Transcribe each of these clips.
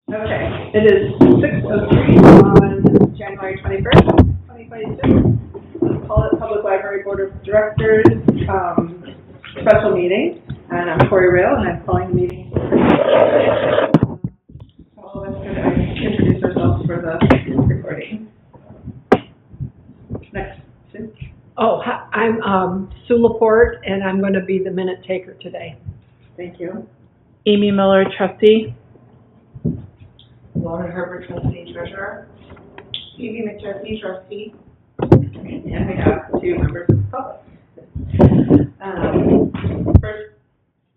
Okay, it is 6:03 on January 21st, 2022. The Pawlet Public Library Board of Directors special meeting, and I'm Corey Rail, and I'm calling the meeting. So all of us could introduce ourselves for the recording. Next, Sue. Oh, hi, I'm Sue Laporte, and I'm going to be the minute taker today. Thank you. Amy Miller, trustee. Lauren Herbert, trustee, treasurer. Evie McChesney, trustee. And we have two members of the public. First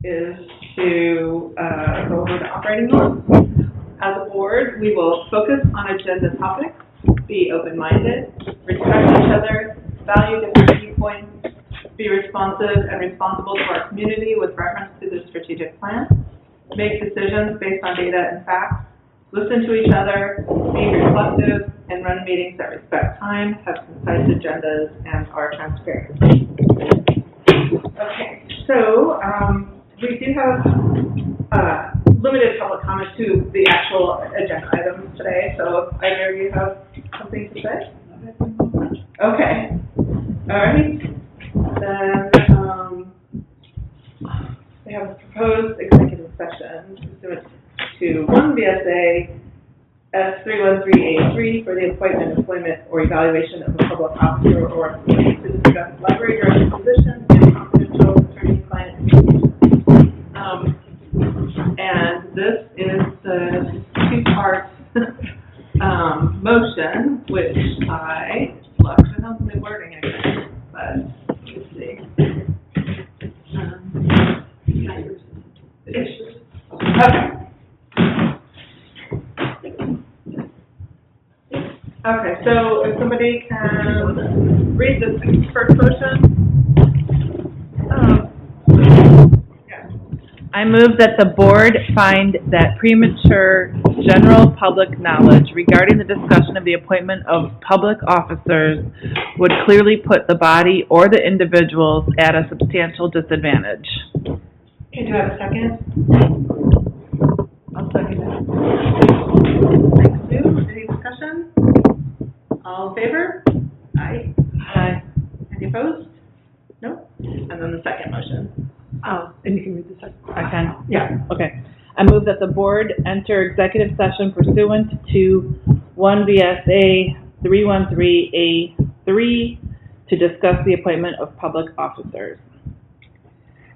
is to go over the operating law. As a board, we will focus on agenda topics, be open-minded, respect each other, value different viewpoints, be responsive and responsible to our community with reference to the strategic plan, make decisions based on data and facts, listen to each other, be reflective, and run meetings that respect time, have concise agendas, and are transparent. Okay, so we do have limited public comment to the actual agenda items today, so if either of you have something to say? Okay, all right. Then we have a proposed executive session pursuant to 1 VSA S313A3 for the appointment, employment, or evaluation of a public officer or employee to discuss library director position and confidential attorney-client communications. And this is the two-part motion, which I left to help the wording, I guess, but let's see. Okay. Okay, so if somebody can read this first motion. I move that the board find that premature general public knowledge regarding the discussion of the appointment of public officers would clearly put the body or the individuals at a substantial disadvantage. Okay, do I have a second? I'll second it. Thanks, Sue. Any discussion? All in favor? Aye. Aye. Any opposed? No? And then the second motion. And you can read the second. I can? Yeah. Okay. I move that the board enter executive session pursuant to 1 VSA 313A3 to discuss the appointment of public officers.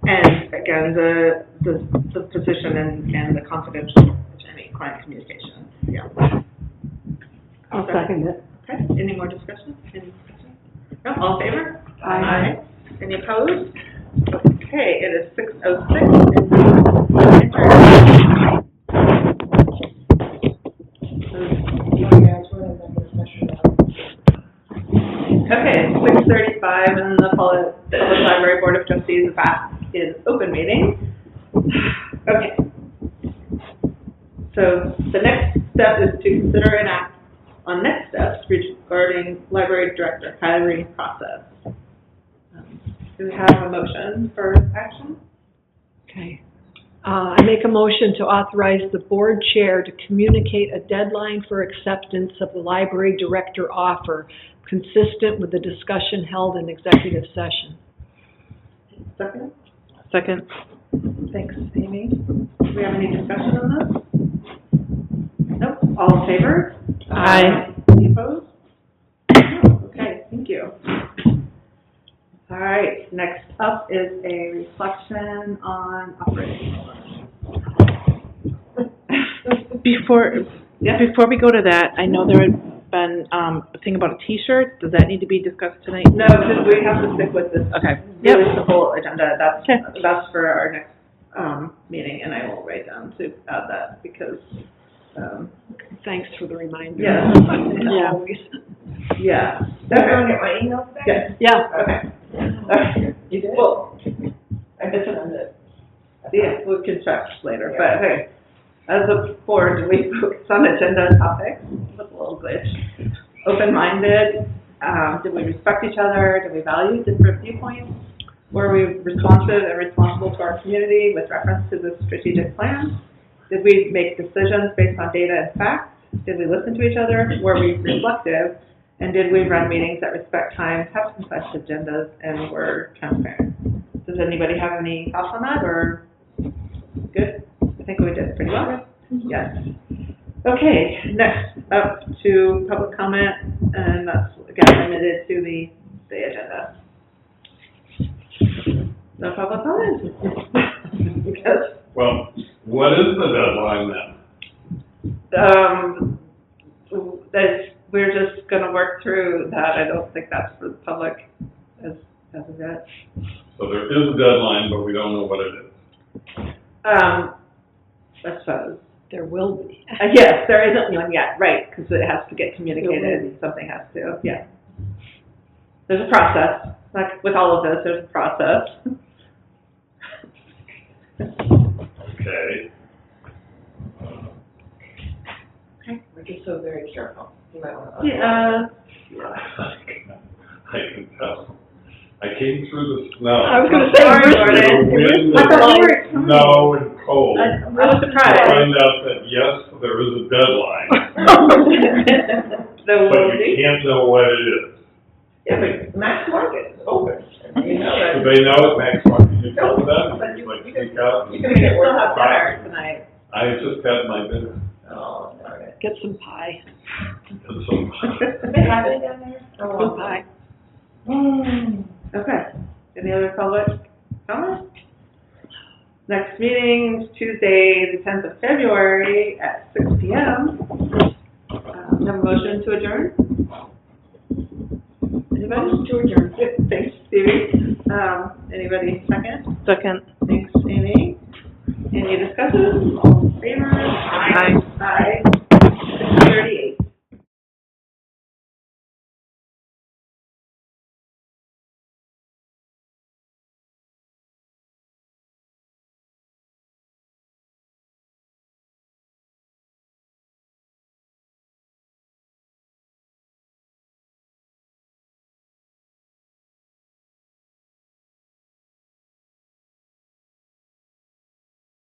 And again, the position and the confidential attorney-client communication. Yeah. I'll second it. Okay. Any more discussion? Any discussion? No? All in favor? Aye. Any opposed? Okay, it is 6:06. Okay, 6:35, and the Public Library Board of Trustees is back in open meeting. Okay. So the next step is to consider and act on next steps regarding library director hiring process. Do we have a motion for action? Okay. I make a motion to authorize the board chair to communicate a deadline for acceptance of the library director offer consistent with the discussion held in executive session. Second? Second. Thanks, Amy. Do we have any discussion on this? Nope. All in favor? Aye. Any opposed? No. Okay, thank you. All right, next up is a reflection on operating. Before we go to that, I know there had been a thing about a T-shirt. Does that need to be discussed tonight? No, because we have to stick with this. Okay. Really simple agenda. Okay. That's for our next meeting, and I will write down to add that because. Thanks for the reminder. Yeah. Yeah. Always. Yeah. Everyone get my email today? Yes. Yeah. Okay. You did? Well, I did send it. yeah, we can check later, but okay. As a board, we focus on agenda topics with a little glitch. Open-minded, did we respect each other? Did we value different viewpoints? Were we responsive and responsible to our community with reference to the strategic plan? Did we make decisions based on data and facts? Did we listen to each other? Were we reflective? And did we run meetings that respect time, have concise agendas, and were transparent? Does anybody have any thoughts on that, or good? I think we did pretty well. Yes. Okay, next up to public comment, and that's again limited to the agenda. No public comment? Because, what is the deadline then? we're just gonna work through that. I don't think that's for the public as of yet. So there is a deadline, but we don't know what it is. I suppose. There will be. Yes, there isn't one yet, right, because it has to get communicated, something has to, yeah. There's a process, like with all of this, there's a process. Okay. We're just so very careful. You might want to. Yeah. I can tell. I came through the snow. I was gonna say, Sorry, we're- Jordan. The wind, I thought you were the snow and cold. I'm really I surprised. find out that yes, there is a deadline, There but will you be. can't know what it is. Yeah, but Max Market is open. You know Do that. they know it, Max Martin? You tell them, But you- like you sneak can- out. you can get We'll work have dinner tonight. I just had my dinner. Oh, darn it. Get some pie. And so, Is it happening down there? Some pie. Okay, any other public comments? Next meeting is Tuesday, the 10th of February at 6 p.m. Have a motion to adjourn? Anybody? To adjourn. Thanks, Stevie. Anybody second? Second. Thanks, Amy. Any discussion? All in favor? Aye. Aye.